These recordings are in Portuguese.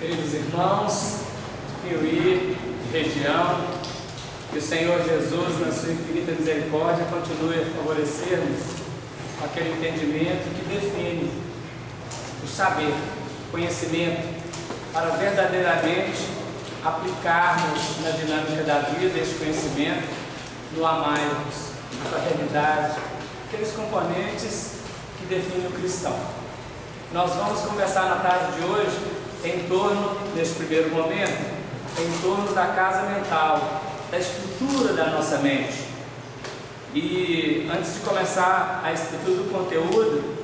queridos irmãos de Piuí, de região, que o Senhor Jesus, na sua infinita misericórdia, continue a favorecer-nos aquele entendimento que define o saber, o conhecimento, para verdadeiramente aplicarmos na dinâmica da vida este conhecimento, no amarmos, na fraternidade, aqueles componentes que definem o cristão. Nós vamos conversar na tarde de hoje em torno, neste primeiro momento, em torno da casa mental, da estrutura da nossa mente. E antes de começar a estrutura do conteúdo,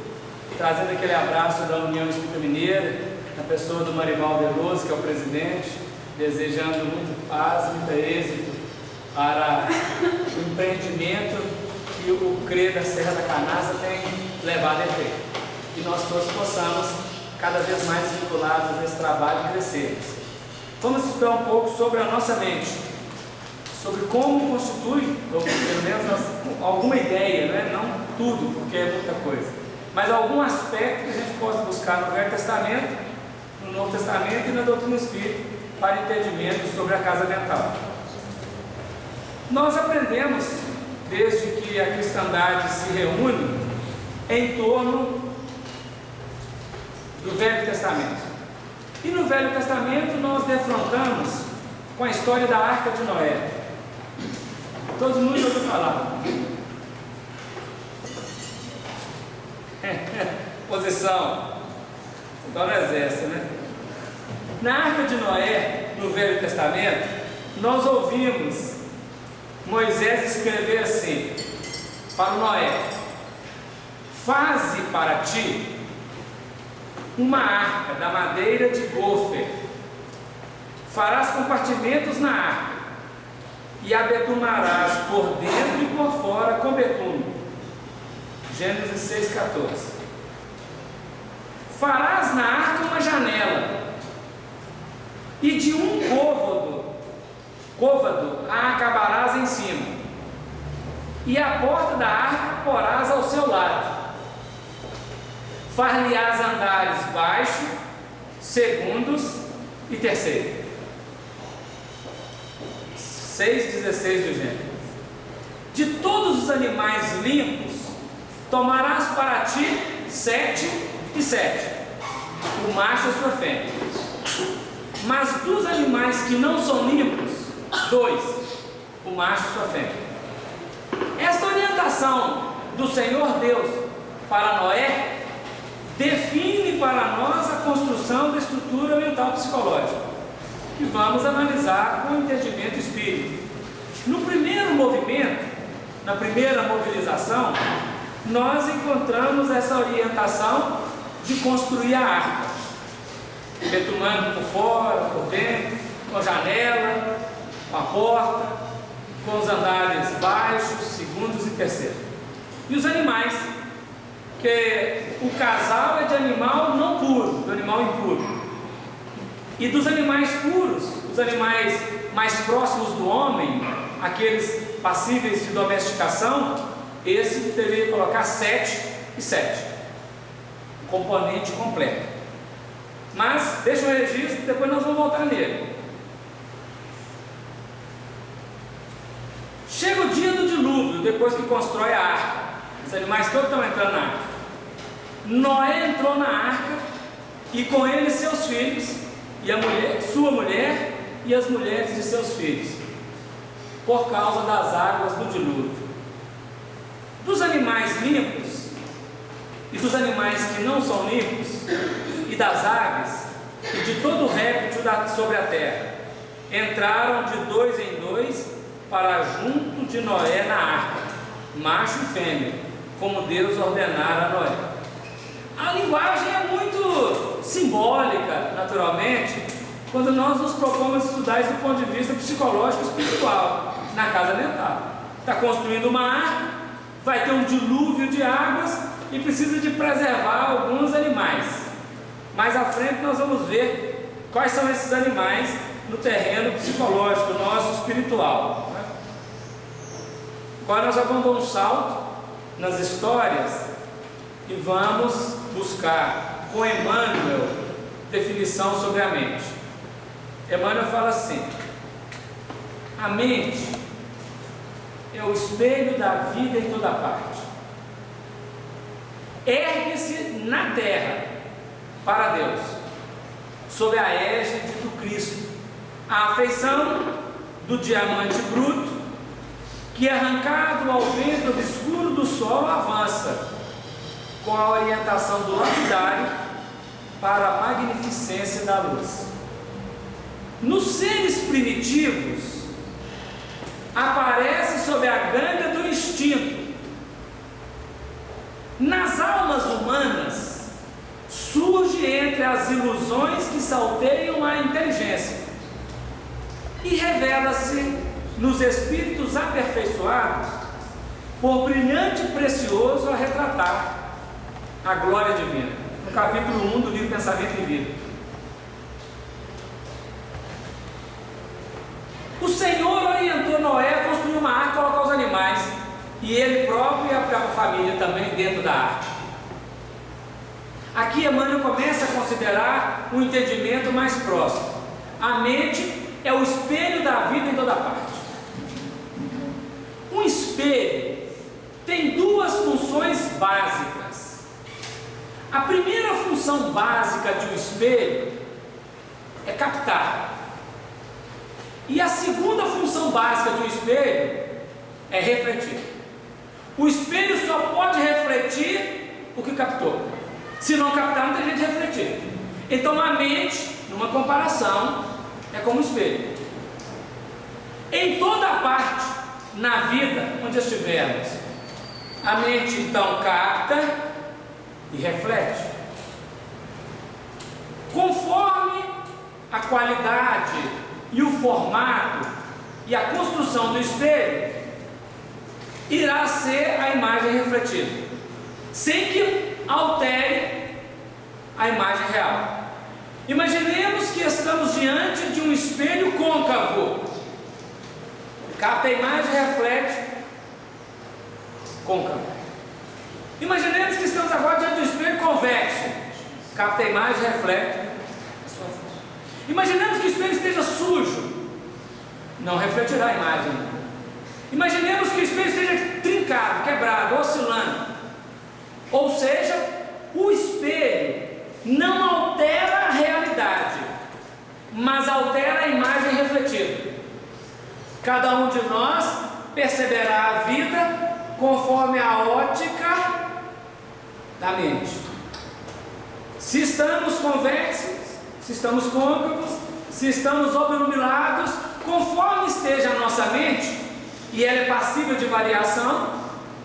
trazendo aquele abraço da União Espírita Mineira, na pessoa do Marival Veloso, que é o presidente, desejando muito paz, muito êxito para o empreendimento que o CRE da Serra da Canastra tem levado a efeito. E nós todos possamos, cada vez mais vinculados nesse trabalho, crescermos. Vamos estudar um pouco sobre a nossa mente, sobre como constitui, ou pelo menos alguma ideia, né? Não tudo, porque é muita coisa, mas algum aspecto que a gente possa buscar no Velho Testamento, no Novo Testamento e na doutrina espírita, para entendimento sobre a casa mental. Nós aprendemos, desde que a cristandade se reúne, em torno do Velho Testamento. E no Velho Testamento nós defrontamos com a história da Arca de Noé. Todo mundo já ouviu falar. Posição. Então não exerce, né? Na Arca de Noé, no Velho Testamento, nós ouvimos Moisés escrever assim para Noé: faze para ti uma arca da madeira de gofer, farás compartimentos na arca e a betumarás por dentro e por fora com betume. Gênesis 6,14. Farás na arca uma janela e de um côvado a acabarás em cima, e a porta da arca porás ao seu lado. Far-lhe-ás andares baixo, segundos e terceiro. 6,16 do Gênesis. De todos os animais limpos tomarás para ti 7 e 7, o macho e a sua fêmea. Mas dos animais que não são limpos, 2, o macho e a sua fêmea. Esta orientação do Senhor Deus para Noé define para nós a construção da estrutura mental psicológica, que vamos analisar com o entendimento espírita. No primeiro movimento, na primeira mobilização, nós encontramos essa orientação de construir a arca, betumando por fora, por dentro, com janela, com a porta, com os andares baixos, segundos e terceiros. E os animais, que o casal é de animal não puro, do animal impuro. E dos animais puros, os animais mais próximos do homem, aqueles passíveis de domesticação, esse deveria colocar 7 e 7, o componente completo. Mas deixa o registro, depois nós vamos voltar nele. Chega o dia do dilúvio, depois que constrói a arca, os animais todos estão entrando na arca. Noé entrou na arca e com ele seus filhos, e a mulher, sua mulher e as mulheres de seus filhos, por causa das águas do dilúvio. Dos animais limpos e dos animais que não são limpos, e das aves e de todo réptil sobre a terra, entraram de 2 em 2 para junto de Noé na arca, macho e fêmea, como Deus ordenara a Noé. A linguagem é muito simbólica, naturalmente, quando nós nos propomos estudar isso do ponto de vista psicológico e espiritual, na casa mental. Está construindo uma arca, vai ter um dilúvio de águas e precisa de preservar alguns animais. Mais à frente nós vamos ver quais são esses animais no terreno psicológico, nosso espiritual, né? Agora nós já vamos dar um salto nas histórias e vamos buscar com Emmanuel definição sobre a mente. Emmanuel fala assim: a mente é o espelho da vida em toda parte. Ergue-se na terra para Deus, sob a égide do Cristo, a afeição do diamante bruto, que arrancado ao vento obscuro do sol avança, com a orientação do lapidário para a magnificência da luz. Nos seres primitivos, aparece sob a ganga do instinto. Nas almas humanas, surge entre as ilusões que salteiam a inteligência e revela-se nos espíritos aperfeiçoados por brilhante e precioso a retratar a glória divina. No capítulo 1 do livro Pensamento e Vida. O Senhor orientou Noé a construir uma arca e colocar os animais, e ele próprio e a própria família também dentro da arca. Aqui Emmanuel começa a considerar um entendimento mais próximo. A mente é o espelho da vida em toda parte. Um espelho tem duas funções básicas. A primeira função básica de um espelho é captar. E a segunda função básica de um espelho é refletir. O espelho só pode refletir o que captou. Se não captar, não tem jeito de refletir. Então a mente, numa comparação, é como um espelho. Em toda parte, na vida, onde estivermos, a mente então capta e reflete. Conforme a qualidade e o formato e a construção do espelho, irá ser a imagem refletida, sem que altere a imagem real. Imaginemos que estamos diante de um espelho côncavo. Capta a imagem e reflete côncavo. Imaginemos que estamos agora diante de um espelho convexo. Capta a imagem e reflete a sua forma. Imaginemos que o espelho esteja sujo. Não refletirá a imagem. Imaginemos que o espelho esteja trincado, quebrado, oscilando. Ou seja, o espelho não altera a realidade, mas altera a imagem refletida. Cada um de nós perceberá a vida conforme a ótica da mente. Se estamos convexos, se estamos côncavos, se estamos obnubilados, conforme esteja a nossa mente, e ela é passível de variação,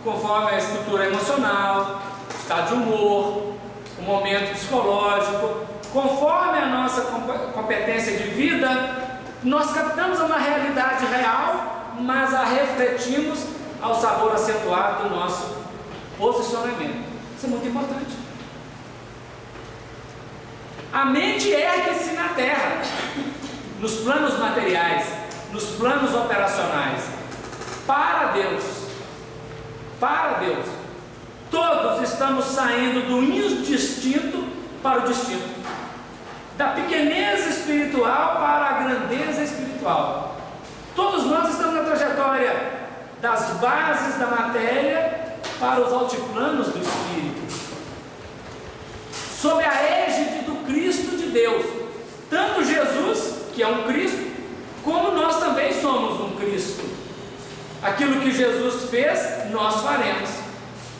conforme a estrutura emocional, o estado de humor, o momento psicológico, conforme a nossa competência de vida, nós captamos uma realidade real, mas a refletimos ao sabor acentuado do nosso posicionamento. Isso é muito importante. A mente ergue-se na terra, nos planos materiais, nos planos operacionais, para Deus. Para Deus. Todos estamos saindo do indistinto para o distinto, da pequeneza espiritual para a grandeza espiritual. Todos nós estamos na trajetória das bases da matéria para os altiplanos do espírito, sob a égide do Cristo de Deus. Tanto Jesus, que é um Cristo, como nós também somos um Cristo. Aquilo que Jesus fez, nós faremos,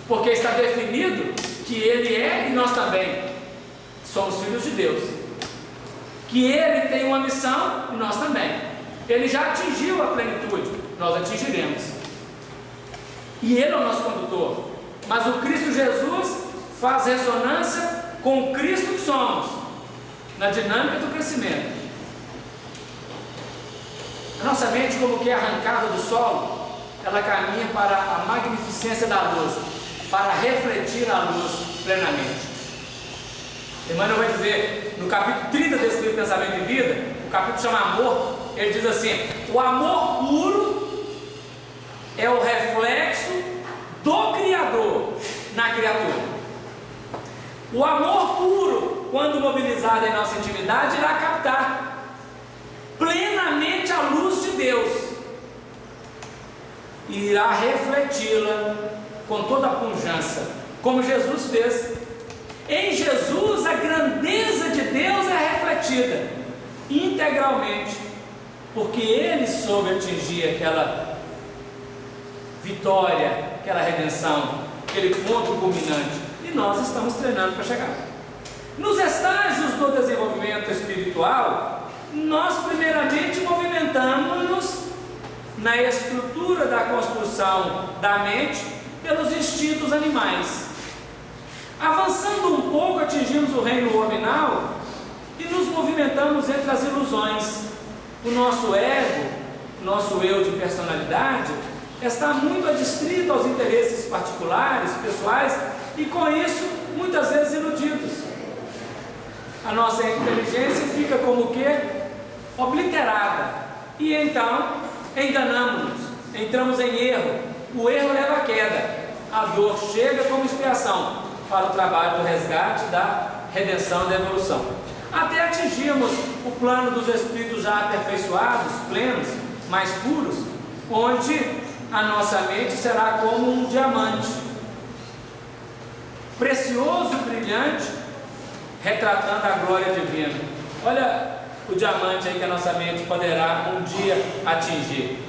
porque está definido que Ele é e nós também somos filhos de Deus, que Ele tem uma missão e nós também. Ele já atingiu a plenitude, nós atingiremos, e Ele é o nosso condutor. Mas o Cristo Jesus faz ressonância com o Cristo que somos, na dinâmica do crescimento. A nossa mente, como que é arrancada do solo, ela caminha para a magnificência da luz, para refletir a luz plenamente. Emmanuel vai dizer, no capítulo 30 desse livro Pensamento e Vida, o capítulo chama Amor, ele diz assim: o amor puro é o reflexo do Criador na criatura. O amor puro, quando mobilizado em nossa intimidade, irá captar. Deus e irá refleti-la com toda a pujança, como Jesus fez. Em Jesus a grandeza de Deus é refletida integralmente, porque Ele soube atingir aquela vitória, aquela redenção, aquele ponto culminante, e nós estamos treinando para chegar. Nos estágios do desenvolvimento espiritual, nós primeiramente movimentamos-nos na estrutura da construção da mente pelos instintos animais. Avançando um pouco, atingimos o reino nominal e nos movimentamos entre as ilusões. O nosso ego, o nosso eu de personalidade, está muito adstrito aos interesses particulares, pessoais, e com isso, muitas vezes iludidos. A nossa inteligência fica como que obliterada, e então enganamos-nos, entramos em erro. O erro leva à queda, a dor chega como expiação para o trabalho do resgate, da redenção e da evolução, até atingirmos o plano dos espíritos já aperfeiçoados, plenos, mais puros, onde a nossa mente será como um diamante, precioso e brilhante, retratando a glória divina. Olha o diamante aí que a nossa mente poderá um dia atingir.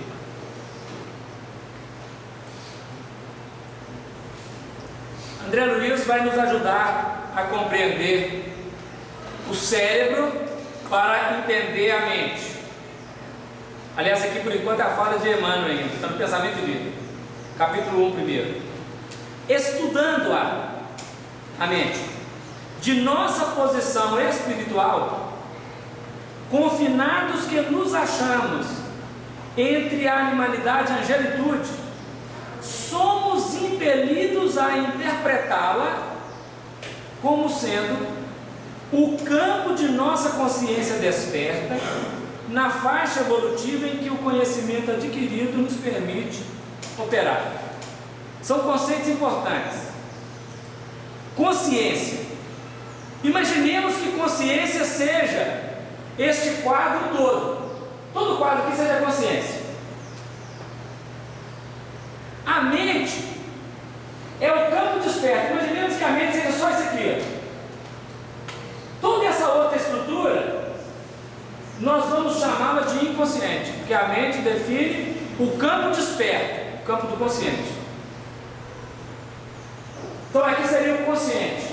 André Luiz vai nos ajudar a compreender o cérebro para entender a mente. Aliás, aqui por enquanto é a fala de Emmanuel ainda, está no Pensamento e Vida, capítulo 1 primeiro. Estudando a mente, de nossa posição espiritual, confinados que nos achamos entre a animalidade e a angelitude, somos impelidos a interpretá-la como sendo o campo de nossa consciência desperta, na faixa evolutiva em que o conhecimento adquirido nos permite operar. São conceitos importantes. Consciência. Imaginemos que consciência seja este quadro todo. Todo quadro aqui seja consciência. A mente é o campo desperto. Imaginemos que a mente seja só isso aqui. Toda essa outra estrutura nós vamos chamá-la de inconsciente, porque a mente define o campo desperto, o campo do consciente. Então aqui seria o consciente.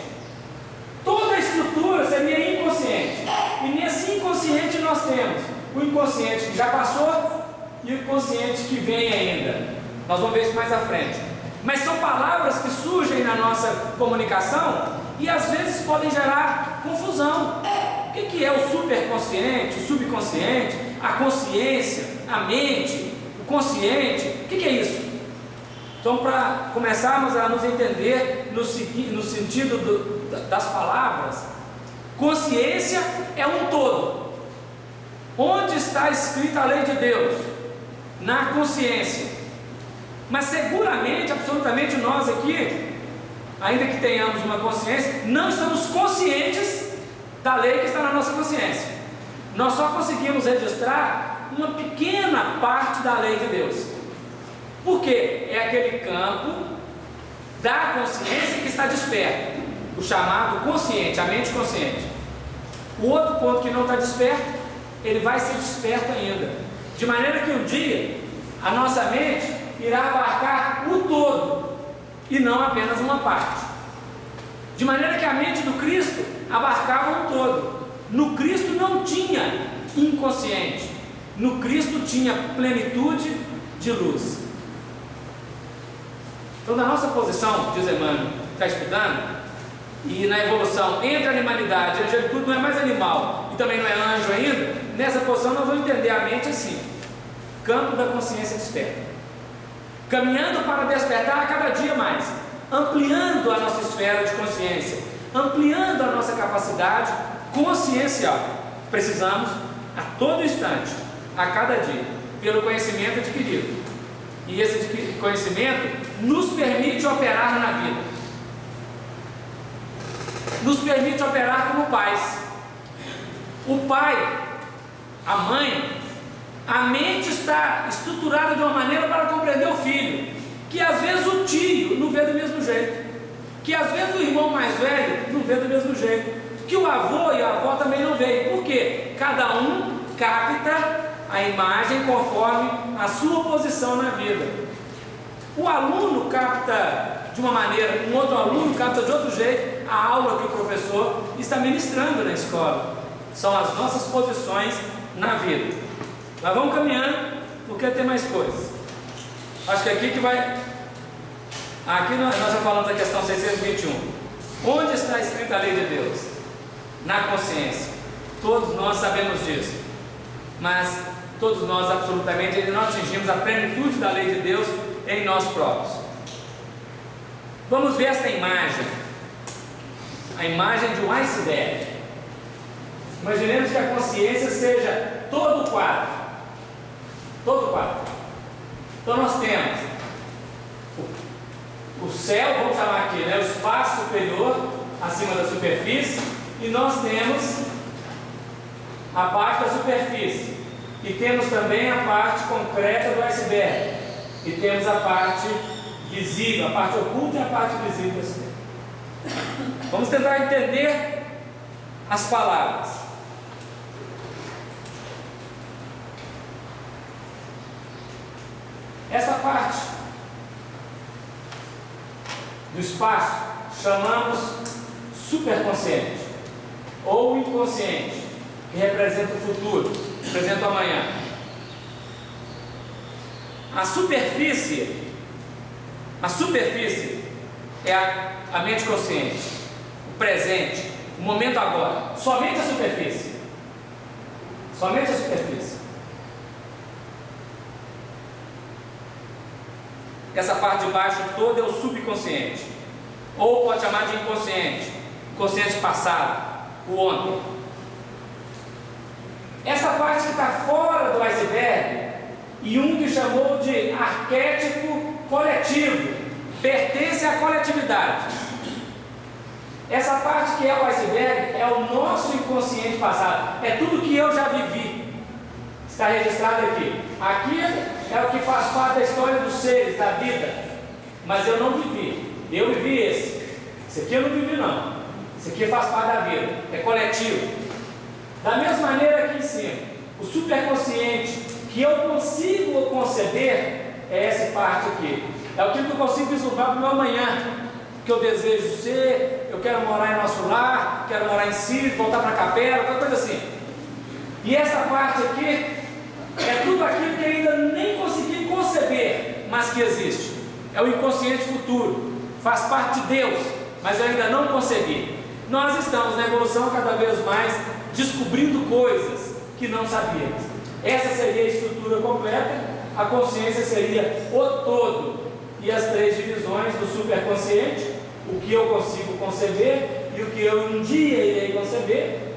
Toda a estrutura seria inconsciente. E nesse inconsciente nós temos o inconsciente que já passou e o inconsciente que vem ainda. Nós vamos ver isso mais à frente. Mas são palavras que surgem na nossa comunicação e às vezes podem gerar confusão. O que é o superconsciente, o subconsciente, a consciência, a mente, o consciente? O que é isso? Então, para começarmos a nos entender no sentido das palavras, consciência é um todo. Onde está escrita a lei de Deus? Na consciência. Mas seguramente, absolutamente nós aqui, ainda que tenhamos uma consciência, não estamos conscientes da lei que está na nossa consciência. Nós só conseguimos registrar uma pequena parte da lei de Deus. Por quê? É aquele campo da consciência que está desperto, o chamado consciente, a mente consciente. O outro ponto que não está desperto, ele vai ser desperto ainda, de maneira que um dia a nossa mente irá abarcar o todo e não apenas uma parte. De maneira que a mente do Cristo abarcava um todo. No Cristo não tinha inconsciente, no Cristo tinha plenitude de luz. Então, na nossa posição, diz Emmanuel, está estudando, e na evolução entre a animalidade e a angelitude, não é mais animal e também não é anjo ainda. Nessa posição nós vamos entender a mente assim: campo da consciência desperta, caminhando para despertar a cada dia mais, ampliando a nossa esfera de consciência, ampliando a nossa capacidade consciencial. Precisamos a todo instante, a cada dia, pelo conhecimento adquirido. E esse conhecimento nos permite operar na vida, nos permite operar como pais. O pai, a mãe, A mente está estruturada de uma maneira para compreender o filho, que às vezes o tio não vê do mesmo jeito, que às vezes o irmão mais velho não vê do mesmo jeito, que o avô e a avó também não veem. Por quê? Cada um capta a imagem conforme a sua posição na vida. O aluno capta de uma maneira, um outro aluno capta de outro jeito a aula que o professor está ministrando na escola. São as nossas posições na vida. Mas vamos caminhando, porque tem mais coisas. Acho que aqui que vai... Aqui nós já falamos da questão 621. Onde está escrita a lei de Deus? Na consciência. Todos nós sabemos disso. Mas todos nós absolutamente não atingimos a plenitude da lei de Deus em nós próprios. Vamos ver esta imagem. A imagem de um iceberg. Imaginemos que a consciência seja todo o quadro. Todo o quadro. Então nós temos o céu, vamos chamar aqui, né, o espaço superior, acima da superfície, e nós temos a parte da superfície, e temos também a parte concreta do iceberg, e temos a parte visível, a parte oculta e a parte visível. Vamos tentar entender as palavras. Essa parte do espaço chamamos superconsciente ou inconsciente, que representa o futuro, representa o amanhã. A superfície é a mente consciente, o presente, o momento agora, somente a superfície. Somente a superfície. Essa parte de baixo toda é o subconsciente, ou pode chamar de inconsciente, consciente passado, o ontem. Essa parte que está fora do iceberg, Jung chamou de arquétipo coletivo, pertence à coletividade. Essa parte que é o iceberg é o nosso inconsciente passado, é tudo que eu já vivi, está registrado aqui. Aqui é o que faz parte da história dos seres, da vida, mas eu não vivi, eu vivi esse aqui eu não vivi não, esse aqui faz parte da vida, é coletivo. Da mesma maneira aqui em cima, o superconsciente que eu consigo conceber é essa parte aqui, é aquilo que eu consigo vislumbrar para o meu amanhã, que eu desejo ser, eu quero morar em nosso lar, quero morar em Sírio, voltar para a capela, qualquer coisa assim. E essa parte aqui é tudo aquilo que ainda nem consegui conceber, mas que existe. É o inconsciente futuro, faz parte de Deus, mas eu ainda não concebi. Nós estamos na evolução cada vez mais descobrindo coisas que não sabíamos. Essa seria a estrutura completa, a consciência seria o todo. E as três divisões do superconsciente, o que eu consigo conceber e o que eu um dia irei conceber,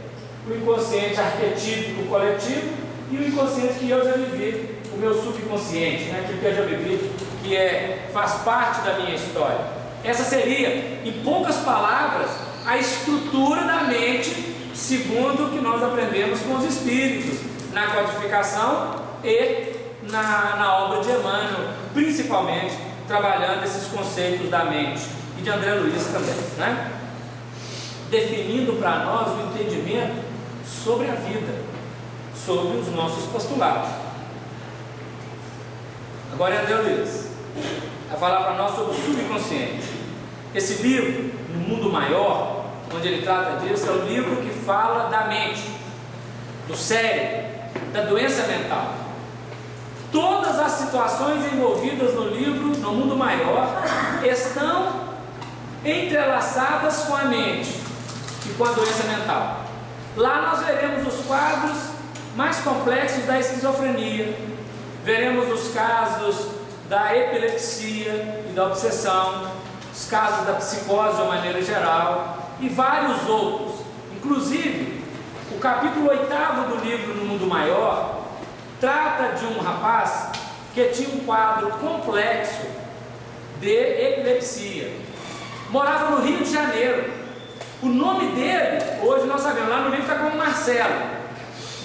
o inconsciente arquetípico coletivo e o inconsciente que eu já vivi, o meu subconsciente, né? Aquilo que eu já vivi, que faz parte da minha história. Essa seria, em poucas palavras, a estrutura da mente, segundo o que nós aprendemos com os espíritos, na codificação e na obra de Emmanuel, principalmente trabalhando esses conceitos da mente, e de André Luiz também, né? Definindo para nós o entendimento sobre a vida, sobre os nossos postulados. Agora é André Luiz vai falar para nós sobre o subconsciente. Esse livro, No Mundo Maior, onde ele trata disso, é o livro que fala da mente, do cérebro, da doença mental. Todas as situações envolvidas no livro, No Mundo Maior, estão entrelaçadas com a mente e com a doença mental. Lá nós veremos os quadros mais complexos da esquizofrenia, veremos os casos da epilepsia e da obsessão, os casos da psicose de uma maneira geral e vários outros. Inclusive, o capítulo 8º do livro No Mundo Maior trata de um rapaz que tinha um quadro complexo de epilepsia, morava no Rio de Janeiro. O nome dele, hoje nós sabemos, lá no livro está como Marcelo,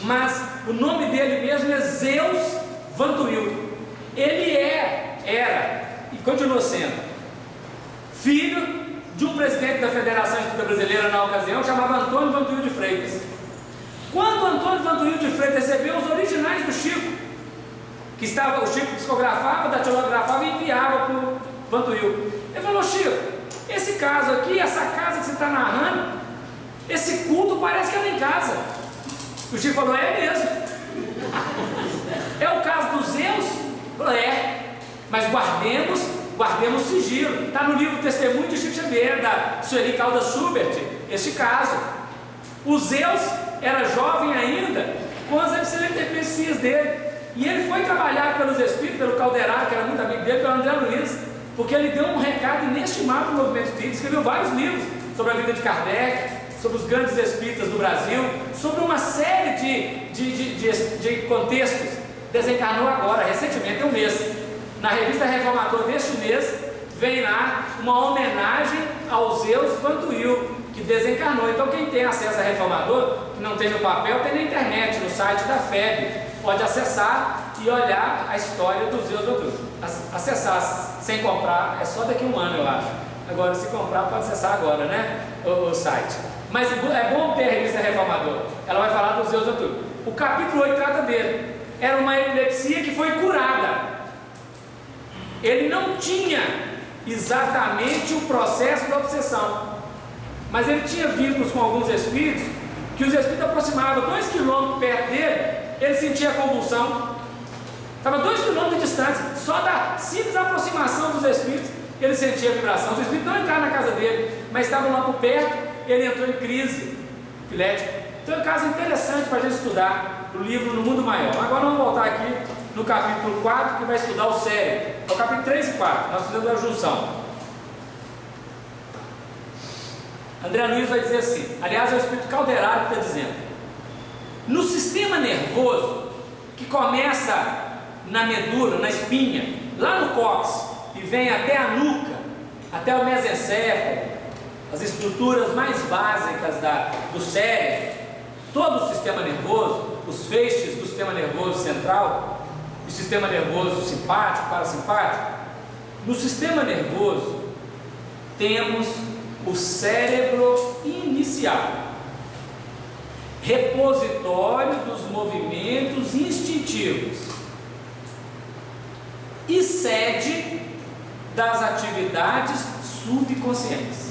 mas o nome dele mesmo é Zeus Vantuil. Ele era e continua sendo filho de um presidente da Federação Espírita Brasileira na ocasião, chamado Antônio Vantuil de Freitas. Quando Antônio Vantuil de Freitas recebeu os originais do Chico, o Chico psicografava, datilografava e enviava para o Vantuil, ele falou: Chico, esse caso aqui, essa casa que você está narrando, esse culto parece que era em casa. O Chico falou: é mesmo. É o caso dos Zeus? Falou: é, mas guardemos sigilo. Está no livro Testemunho de Chico Xavier, da Sueli Caldas Schubert, este caso. O Zeus era jovem ainda, com as epilepsias dele, e ele foi trabalhar pelos espíritos, pelo Calderaro, que era muito amigo dele, pelo André Luiz, porque ele deu um recado inestimável no movimento espírita, escreveu vários livros sobre a vida de Kardec, sobre os grandes espíritas do Brasil, sobre uma série de contextos. Desencarnou agora, recentemente, tem um mês. Na revista Reformador deste mês, vem lá uma homenagem ao Zeus Vantuil, que desencarnou. Então quem tem acesso a Reformador, que não tem no papel, tem na internet, no site da FEB, pode acessar e olhar a história do Zeus Vantuil. Acessar sem comprar é só daqui a um ano, eu acho. Agora, se comprar, pode acessar agora, né, o site. Mas é bom ter a revista Reformador, ela vai falar do Zeus Vantuil. O capítulo 8 trata dele. Era uma epilepsia que foi curada. Ele não tinha exatamente o processo da obsessão, mas ele tinha vínculos com alguns espíritos, que os espíritos aproximavam 2 quilômetros perto dele, ele sentia convulsão. Estava 2 quilômetros de distância, só da simples aproximação dos espíritos, ele sentia vibração. Os espíritos não entraram na casa dele, mas estavam lá por perto, ele entrou em crise epilética. Então é um caso interessante para a gente estudar o livro No Mundo Maior. Agora vamos voltar aqui no capítulo 4, que vai estudar o cérebro. É o capítulo 3 e 4, nós fizemos a junção. André Luiz vai dizer assim, aliás é o espírito Calderaro que está dizendo: no sistema nervoso, que começa na medula, na espinha, lá no cóccix, e vem até a nuca, até o mesencéfalo, as estruturas mais básicas do cérebro, todo o sistema nervoso, os feixes do sistema nervoso central, o sistema nervoso simpático, parasimpático. No sistema nervoso temos o cérebro inicial, repositório dos movimentos instintivos e sede das atividades subconscientes.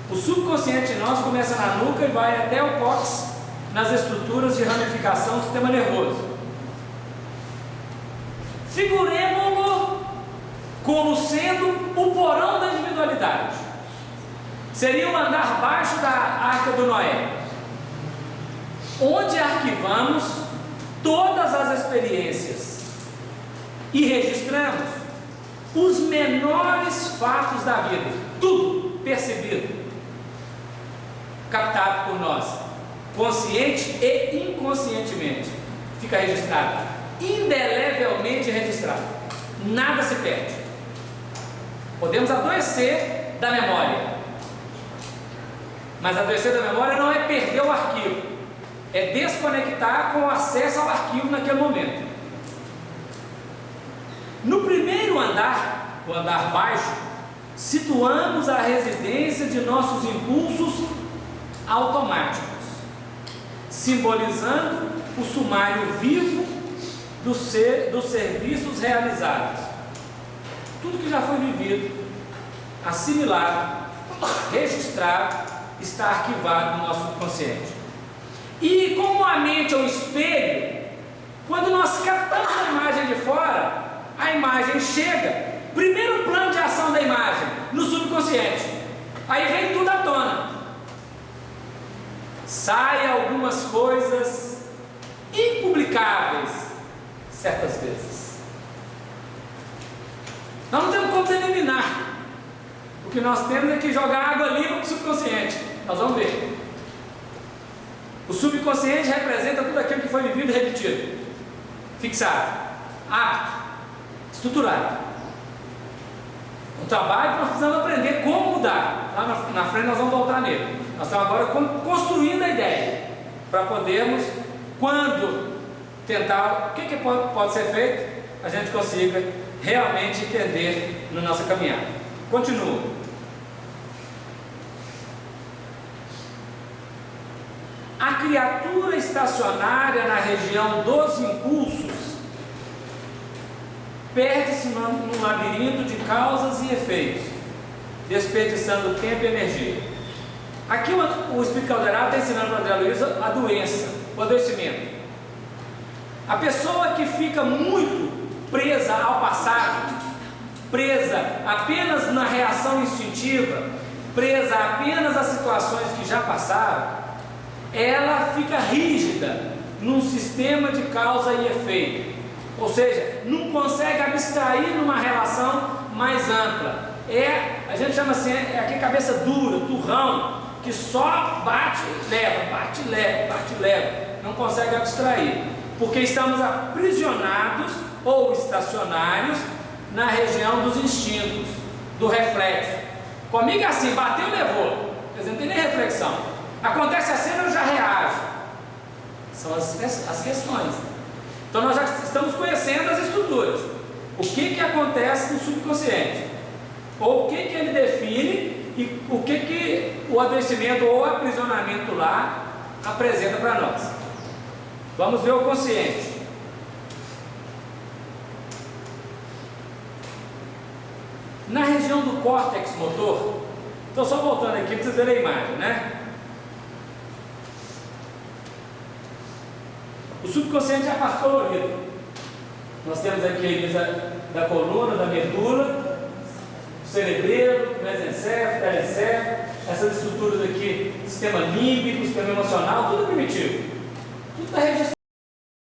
O subconsciente em nós começa na nuca e vai até o cóccix, nas estruturas de ramificação do sistema nervoso. Figuremos-lo como sendo o porão da individualidade. Seria o andar baixo da Arca do Noé, onde arquivamos todas as experiências e registramos os menores fatos da vida, tudo percebido, captado por nós, consciente e inconscientemente, fica registrado, indelevelmente registrado, nada se perde. Podemos adoecer da memória, mas adoecer da memória não é perder o arquivo, é desconectar com o acesso ao arquivo naquele momento. No primeiro andar, o andar baixo, situamos a residência de nossos impulsos automáticos, simbolizando o sumário vivo dos serviços realizados. Tudo que já foi vivido, assimilado, registrado, está arquivado no nosso subconsciente. E como a mente é um espelho, quando nós captamos a imagem de fora, a imagem chega, primeiro plano de ação da imagem, no subconsciente, aí vem tudo à tona, sai algumas coisas impublicáveis, certas vezes. Nós não temos como eliminar, o que nós temos é que jogar água limpa para o subconsciente. Nós vamos ver. O subconsciente representa tudo aquilo que foi vivido e repetido, fixado, hábito, estruturado. Um trabalho que nós precisamos aprender como mudar. Lá na frente nós vamos voltar nele. Nós estamos agora construindo a ideia, para podermos, quando tentar o que pode ser feito, a gente consiga realmente entender na nossa caminhada. Continua. A criatura estacionária na região dos impulsos perde-se num labirinto de causas e efeitos, desperdiçando tempo e energia. Aqui o Espírito Calderaro está ensinando para André Luiz a doença, o adoecimento. A pessoa que fica muito presa ao passado, presa apenas na reação instintiva, presa apenas às situações que já passaram, ela fica rígida num sistema de causa e efeito, ou seja, não consegue abstrair numa relação mais ampla. A gente chama assim, aquela cabeça dura, turrão, que só bate e leva, bate e leva, bate e leva, não consegue abstrair, porque estamos aprisionados ou estacionários na região dos instintos, do reflexo. Comigo é assim, bateu, levou, quer dizer, não tem nem reflexão. Acontece a cena, eu já reajo. São as questões. Então nós já estamos conhecendo as estruturas. O que acontece no subconsciente, ou o que ele define, e o que o adoecimento ou aprisionamento lá apresenta para nós. Vamos ver o consciente. Na região do córtex motor, estou só voltando aqui para vocês verem a imagem, né? O subconsciente é a parte colorida. Nós temos aqui a mesa da coluna, da medula, do cerebelo, do mesencéfalo, da encéfalo, essas estruturas aqui, sistema límbico, sistema emocional, tudo primitivo. Tudo está registrado.